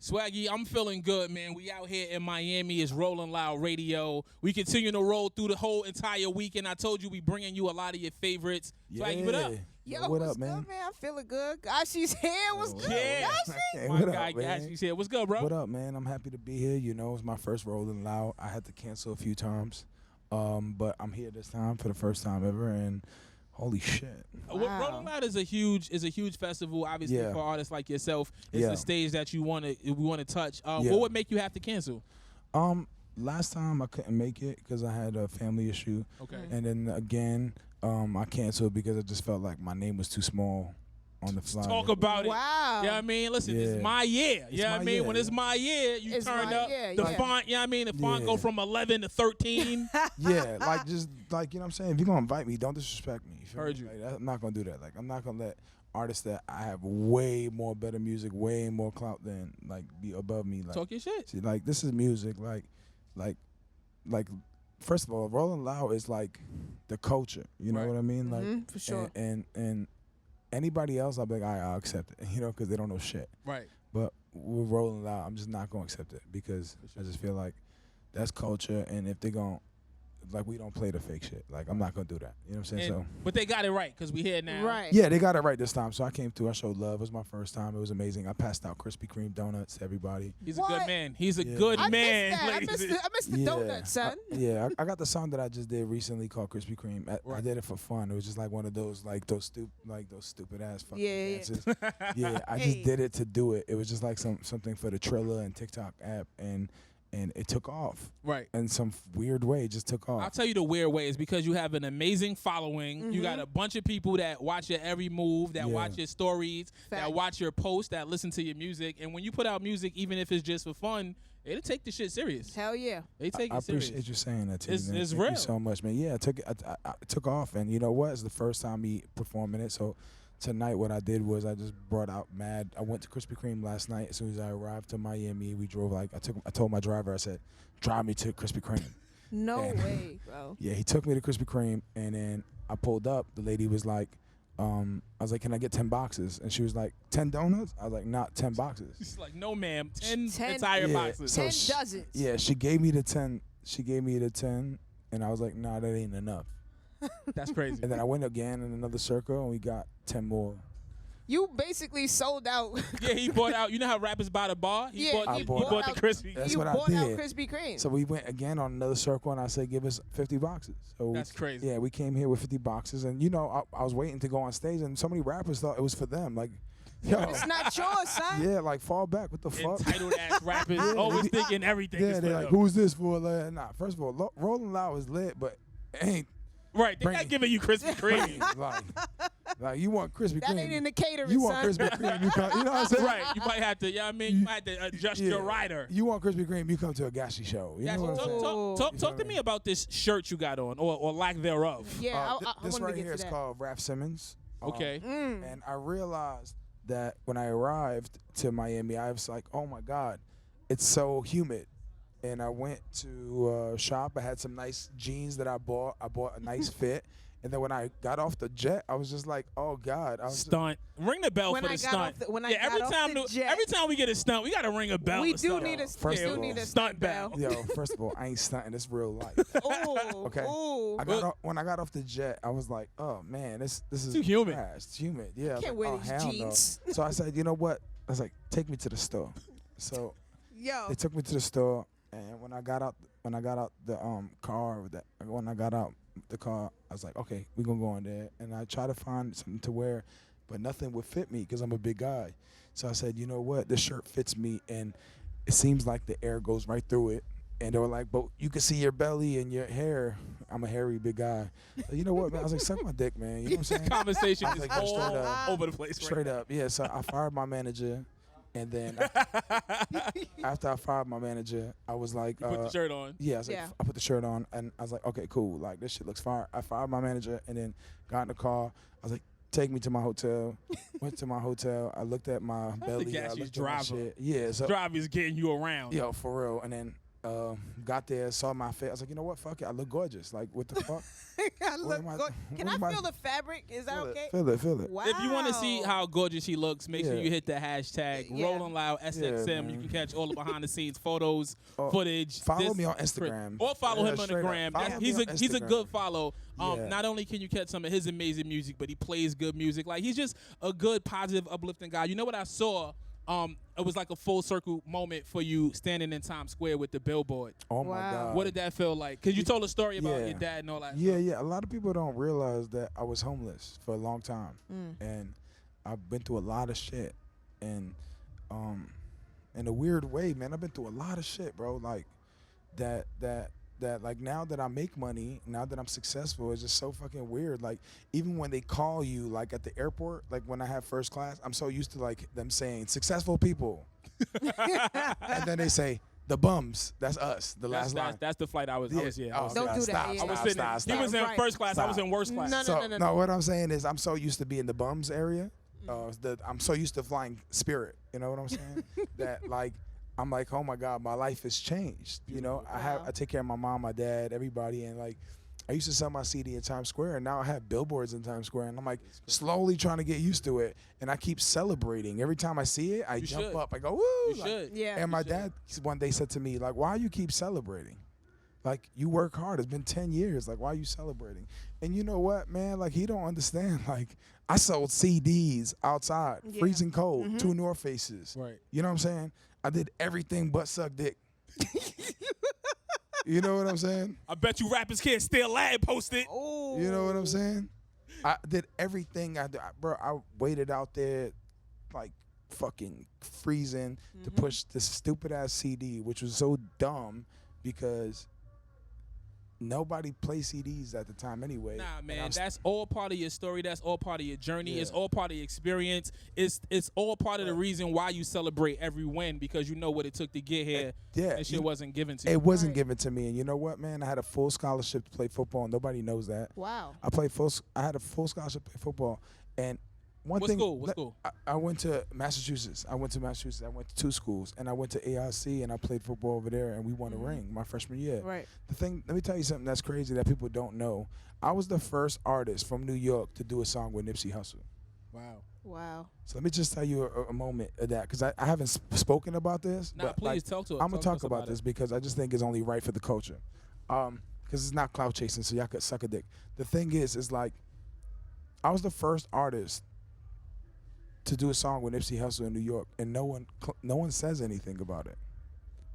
Swaggy, I'm feeling good, man. We out here in Miami. It's Rolling Loud Radio. We continue to roll through the whole entire weekend. I told you we bringing you a lot of your favorites. Swaggy, what up? Yo, what what's up, man? good, man? I'm feeling good. Gashi's here. What's good? Yeah. Gashi? My guy Gashi's here. What's good, bro? What up, man? I'm happy to be here. You know, it's my first Rolling Loud. I had to cancel a few times, but I'm here this time for the first time ever, and holy shit. Wow. Rolling Loud is a huge festival, obviously, for artists like yourself. It's the stage that we want to touch. What would make you have to cancel? Last time I couldn't make it because I had a family issue. Okay. And then again, I canceled because I just felt like my name was too small on the flyer. Talk about it. Wow. You know what I mean? Listen, it's my year. You know what I mean? When it's my year, you It's turn my up year, the yeah. font, you know what I mean? The font go from 11 to 13. Yeah, like just like, you know what I'm saying? If you're going to invite me, don't disrespect me. Heard you. Like, I'm not going to do that. Like, I'm not going to let artists that I have way more better music, way more clout than, like, be above me. Like, Talk your shit. see, like, this is music. Like, first of all, Rolling Loud is like the culture. You know what I mean? Like, for sure. And anybody else, I'll be like, I'll accept it. You know, because they don't know shit. Right. But we're Rolling Loud. I'm just not gonna accept it because I just feel like that's culture. And if they're gonna, like, we don't play the fake shit. Like, I'm not gonna do that. You know what I'm saying? But they got it right because we here now. Right. Yeah, they got it right this time. So I came through. I showed love. It was my first time. It was amazing. I passed out Krispy Kreme donuts to everybody. He's a What? good man. He's a good I man. missed that. I ladies. missed the donut, son. I got the song that I just did recently called Krispy Kreme. I did it for fun. It was just like one of those stupid ass fucking dances. Yeah, I just did it to do it. It was just like something for the Triller and TikTok app, and it took off. Right. In some weird way, it just took off. I'll tell you the weird way is because you have an amazing following. You got a bunch of people that watch your every move, that watch your stories, that watch your posts, that listen to your music. And when you put out music, even if it's just for fun, it'll take the shit serious. Hell yeah. They take I it serious. appreciate you saying that to me, man. It's Thank real. you so much, man. Yeah, it took off, and you know what? It's the first time me performing it, so tonight what I did was I just brought out mad. I went to Krispy Kreme last night. As soon as I arrived to Miami, we drove I told my driver, I said, drive me to Krispy Kreme. No way, bro. Yeah, he took me to Krispy Kreme, and then I pulled up. The lady was like, I was like, can I get 10 boxes? And she was like, 10 donuts? I was like, not 10 boxes. She's like, no, ma'am. 10 10 entire boxes. 10 dozens. Yeah, she gave me the 10. And I was like, nah, that ain't enough. That's crazy. And then I went again in another circle, and we got 10 more. You basically sold out. Yeah, he bought out. You know how rappers buy the bar? He bought the Krispy. That's you what I bought out did. Krispy Kreme. So we went again on another circle, and I said, give us 50 boxes. So That's crazy. Yeah, we came here with 50 boxes, and, you know, I was waiting to go on stage, and so many rappers thought it was for them. Like, yo. It's not yours, son. Yeah, like, fall back. What the fuck? Entitled ass rappers always thinking everything is Yeah, for they're them. like, who's this for? Like, nah, first of all, Rolling Loud is lit, but it ain't. Right, they're not giving you Krispy Kreme. like, you want Krispy Kreme. That ain't in the catering, You want son. Krispy Kreme, you come. You know what I'm saying? Right, you might have to, you might have to adjust your rider. You want Krispy Kreme, you come to a Gashi show. You know what I'm saying? Talk to me about this shirt you got on, or lack thereof. Yeah, I this wanted right to get here to is that. called Raph Simmons. Okay. And I realized that when I arrived to Miami, I was like, oh my God, it's so humid. And I went to shop. I had some nice jeans that I bought. I bought a nice fit. And then when I got off the jet, I was just like, "Oh God!" Stunt. Ring the bell for the stunt. Every time we get a stunt, we gotta ring a bell. We do need a stunt bell. Yo, first of all, I ain't stunting. It's real life. Oh, okay. Ooh. When I got off the jet, I was like, "Oh man, this is too humid. It's humid." Yeah. Can't wear these jeans. No. So I said, "You know what?" I was like, "Take me to the store." So they took me to the store, and when I got out the car, I was like, okay, we're going to go in there. And I tried to find something to wear, but nothing would fit me because I'm a big guy. So I said, you know what? This shirt fits me, and it seems like the air goes right through it. And they were like, but you can see your belly and your hair. I'm a hairy big guy. So, you know what, man? I was like, suck my dick, man. You know what I'm saying? Conversation is like, all over the place. Straight up, yeah. So I fired my manager. And then after I fired my manager, I was like, you put the shirt on. Yeah, I put the shirt on, and I was like, okay, cool. Like, this shit looks fire. I fired my manager, and then got in the car. I was like, take me to my hotel. Went to my hotel. I looked at my belly. The Gashi's driver. Yeah, so driver's getting you around. Yo, for real. And then Got there, saw my face. I was like, you know what? Fuck it. I look gorgeous. Like, what the fuck? I look good. Can I feel the fabric? Is that okay? Feel it. Wow. If you want to see how gorgeous she looks, make sure you hit the hashtag Rolling Loud SXM. You can catch all the behind the scenes photos, footage. Follow me on Instagram. Or follow him on the gram. He's a good follow. Yeah. Not only can you catch some of his amazing music, but he plays good music. Like, he's just a good, positive, uplifting guy. You know what I saw? It was like a full circle moment for you standing in Times Square with the billboard. Oh my God. What did that feel like? Because you told a story about your dad and all that. Yeah. A lot of people don't realize that I was homeless for a long time, and I've been through a lot of shit. And in a weird way, man, I've been through a lot of shit, bro. Like that like now that I make money, now that I'm successful, it's just so fucking weird. Like even when they call you, like at the airport, like when I have first class, I'm so used to like them saying successful people, and then they say the bums. That's us. The last line. That's the flight I was. Don't do that. I was sitting. He was in first class. I was in worst class. No. What I'm saying is I'm so used to being the bums area. I'm so used to flying Spirit. You know what I'm saying? That like. I'm like, oh my God, my life has changed. You know, I take care of my mom, my dad, everybody, and like, I used to sell my CD in Times Square, and now I have billboards in Times Square, and I'm like slowly trying to get used to it, and I keep celebrating. Every time I see it, I jump up, I go, woo! You should. Yeah. And my dad one day said to me, like, why you keep celebrating? Like, you work hard. It's been 10 years. Like, why are you celebrating? And you know what, man? Like, he don't understand. Like, I sold CDs outside, freezing cold, 2 North Faces. Right. You know what I'm saying? I did everything but suck dick. You know what I'm saying? I bet you rappers can't steal lag posted. Oh. You know what I'm saying? I did everything. Bro, I waited out there like fucking freezing to push this stupid ass CD, which was so dumb because nobody played CDs at the time anyway. Nah, man, that's all part of your story. That's all part of your journey. It's all part of your experience. It's all part of the reason why you celebrate every win, because you know what it took to get here. And shit wasn't given to you. It wasn't given to me. And you know what, man? I had a full scholarship to play football, and nobody knows that. Wow. I had a full scholarship to play football, and What school? I went to Massachusetts. I went to 2 schools, and I went to AIC, and I played football over there, and we won a ring my freshman year. Right. Let me tell you something that's crazy that people don't know. I was the first artist from New York to do a song with Nipsey Hussle. Wow. So let me just tell you a moment of that, because I haven't spoken about this. Nah, but please talk to us. I'm going to talk about it. this because I just think it's only right for the culture. Because it's not clout chasing, so y'all could suck a dick. The thing is like, I was the first artist to do a song with Nipsey Hussle in New York, and no one says anything about it.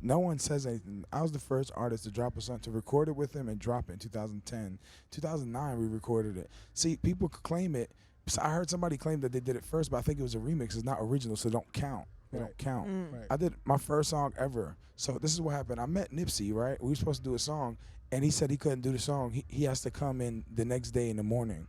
No one says anything. I was the first artist to drop a song, to record it with him and drop it in 2010. 2009, we recorded it. See, people could claim it. So I heard somebody claim that they did it first, but I think it was a remix. It's not original, so it don't count. It don't count. Right. I did my first song ever. So this is what happened. I met Nipsey, right? We were supposed to do a song, and he said he couldn't do the song. He has to come in the next day in the morning,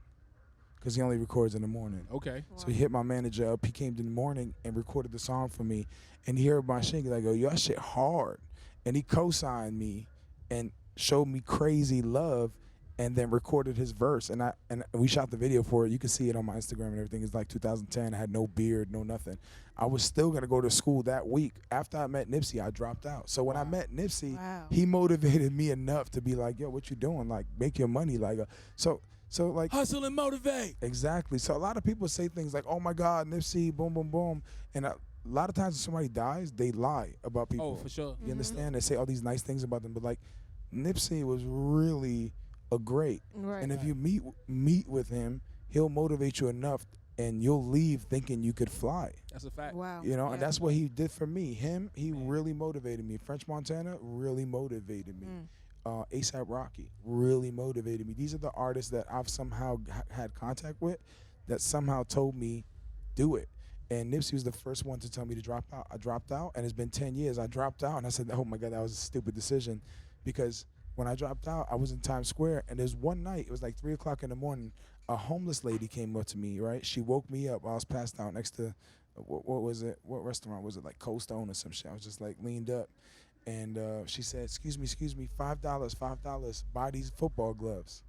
because he only records in the morning. Okay. So he hit my manager up. He came in the morning and recorded the song for me. And he heard my shit. He's like, yo, that shit hard. And he co-signed me and showed me crazy love, and then recorded his verse. And we shot the video for it. You can see it on my Instagram and everything. It's like 2010. I had no beard, no nothing. I was still going to go to school that week. After I met Nipsey, I dropped out. So when I met Nipsey, he motivated me enough to be like, yo, what you doing? Like, make your money. Like, so like, hustle and motivate. Exactly. So a lot of people say things like, oh my God, Nipsey, boom, boom, boom. And a lot of times when somebody dies, they lie about people. Oh, for sure. You understand? They say all these nice things about them. But like, Nipsey was really a great. Right. And if you meet with him, he'll motivate you enough, and you'll leave thinking you could fly. That's a fact. Wow. You know, and that's what he did for me. He really motivated me. French Montana really motivated me. A$AP Rocky really motivated me. These are the artists that I've somehow had contact with that somehow told me, do it. And Nipsey was the first one to tell me to drop out. I dropped out, and it's been 10 years. I dropped out, and I said, oh my God, that was a stupid decision. Because when I dropped out, I was in Times Square, and there's one night, it was like 3 o'clock in the morning, a homeless lady came up to me, right? She woke me up while I was passed out next to, what was it? What restaurant was it? Like Cold Stone or some shit. I was just like leaned up. And she said, excuse me, $5, buy these football gloves.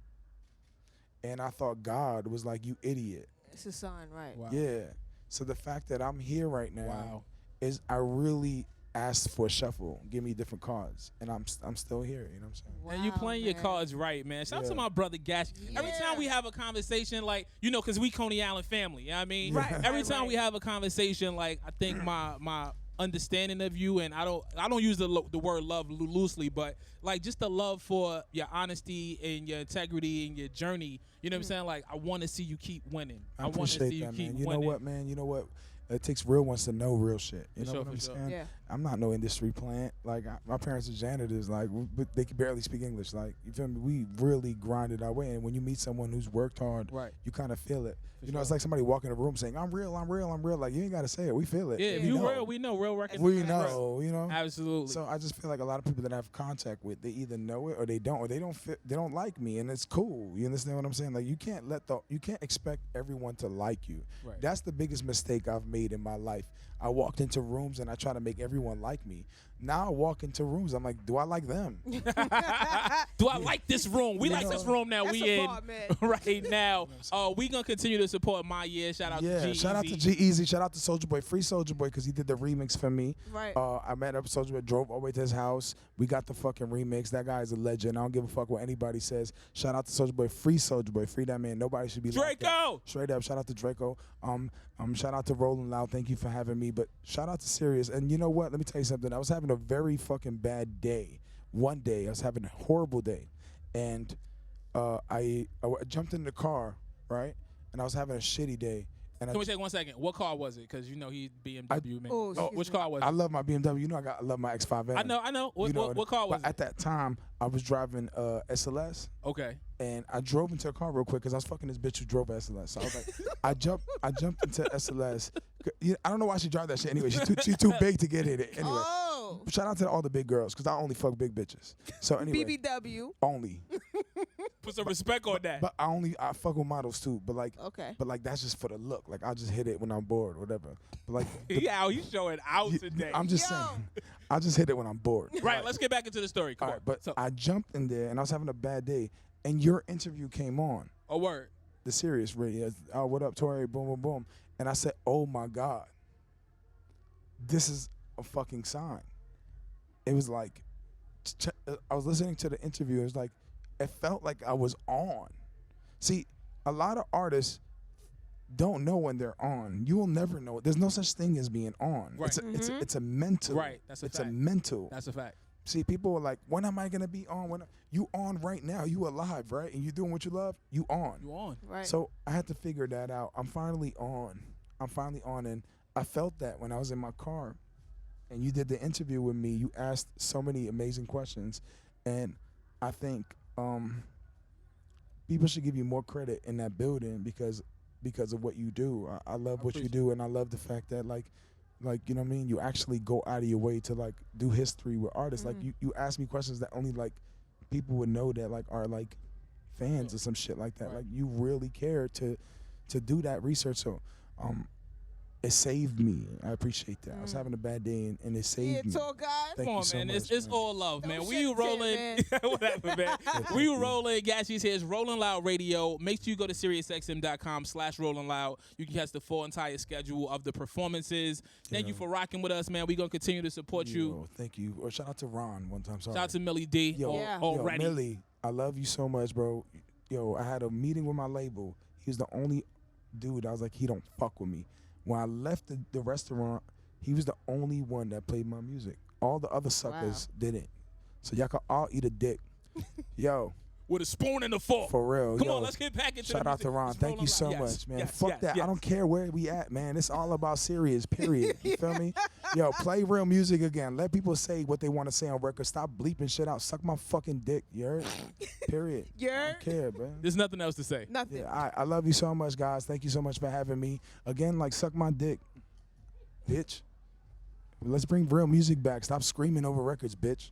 And I thought God was like, you idiot. It's a sign, right? Wow. Yeah. So the fact that I'm here right now is I really ask for a shuffle, give me different cards, and I'm still here. You know what I'm saying? Wow, and you playing your cards right, man. Shout out to my brother Gashi. Yeah. Every time we have a conversation, like, you know, because we Coney Island family, you know what I mean? Right. Every time we have a conversation, like, I think my understanding of you, and I don't use the word love loosely, but like just the love for your honesty and your integrity and your journey. You know what I'm saying? Like, I want to see you keep winning. I want to see you keep winning. You know what, man? You know what? It takes real ones to know real shit. You know what I'm saying? Yeah. I'm not no industry plant. Like, my parents are janitors. Like, they can barely speak English. Like, you feel me? We really grinded our way. And when you meet someone who's worked hard, you kind of feel it. You know, it's like somebody walking in a room saying, I'm real, I'm real, I'm real. Like, you ain't got to say it. We feel it. Yeah, if you real, we know. Real records. We know, you know? Absolutely. So I just feel like a lot of people that I have contact with, they either know it or they don't they don't like me, and it's cool. You understand what I'm saying? Like, you can't expect everyone to like you. Right. That's the biggest mistake I've made in my life. I walked into rooms and I try to make everyone like me. Now I walk into rooms, I'm like, do I like them? Do I like this room? We like this room now. We in right now. We gonna continue to support My Year. Shout out to G-Eazy. Shout out to G-Eazy. Shout out to Soulja Boy. Free Soulja Boy, because he did the remix for me. Right. I met up Soulja Boy, drove all the way to his house. We got the fucking remix. That guy is a legend. I don't give a fuck what anybody says. Shout out to Soulja Boy. Free Soulja Boy. Free that man. Nobody should be Draco. Straight up. Shout out to Draco. Shout out to Rolling Loud. Thank you for having me. But shout out to Sirius. And you know what? Let me tell you something. I was having a very fucking bad day. One day, I was having a horrible day. And I jumped in the car, right? And I was having a shitty day. And Can we take 1 second? What car was it? Because you know he's BMW, man. Which car was it? I love my BMW. You know I love my X5M. I know. What car was it? At that time, I was driving SLS. Okay. And I drove into a car real quick because I was fucking this bitch who drove SLS. So I was like, I jumped into SLS. I don't know why she drive that shit anyway. She's too big to get in it anyway. Oh. Shout out to all the big girls because I only fuck big bitches. So anyway. BBW. Only. Put some respect on that. But I fuck with models too. But like, okay. But like that's just for the look. Like I'll just hit it when I'm bored or whatever. But like, he's showing out today. I'm just saying. I'll just hit it when I'm bored. Right. Let's get back into the story. Come on. But I jumped in there and I was having a bad day, and your interview came on. A word. The Sirius radio. What up, Tori? Boom, boom, boom. And I said, oh my God, this is a fucking sign. It was like, I was listening to the interview. It was like, it felt like I was on. See, a lot of artists don't know when they're on. You will never know. There's no such thing as being on. Right. It's a mental. Right. That's a fact. It's a mental. That's a fact. See, people are like, when am I going to be on? You on right now. You alive, right? And you doing what you love, you on. You on. Right. So I had to figure that out. I'm finally on. And I felt that when I was in my car and you did the interview with me. You asked so many amazing questions. And I think people should give you more credit in that building because of what you do. I love what you do, and I love the fact that like you know what I mean, you actually go out of your way to like do history with artists. Like you ask me questions that only like people would know that like are like fans or some shit like that. Right. Like you really care to do that research. So it saved me. I appreciate that. I was having a bad day and it saved me. Tall guy. Thank Come on, so man. much, It's all love, man. We rolling. Man. Whatever, man. We rolling. Gashi's here. It's Rolling Loud Radio. Make sure you go to SiriusXM.com/Rolling Loud. You can catch the full entire schedule of the performances. Thank you for rocking with us, man. We're going to continue to support you. Thank you. Or shout out to Ron one time. Sorry. Shout out to Millie D. Already. Millie, I love you so much, bro. Yo, I had a meeting with my label. He was the only dude. I was like, he don't fuck with me. When I left the restaurant, he was the only one that played my music. All the other suckers didn't. So y'all could all eat a dick. Yo. With a spoon and a fork. For real. Come on, let's get back into Shout out to Ron. Thank you so much, man. Fuck that. I don't care where we at, man. It's all about Sirius, period. You feel me? Yo, play real music again. Let people say what they want to say on record. Stop bleeping shit out. Suck my fucking dick. You heard? Period. I don't care, man. There's nothing else to say. Nothing. Yeah, I love you so much, guys. Thank you so much for having me. Again, like, suck my dick, bitch. Let's bring real music back. Stop screaming over records, bitch.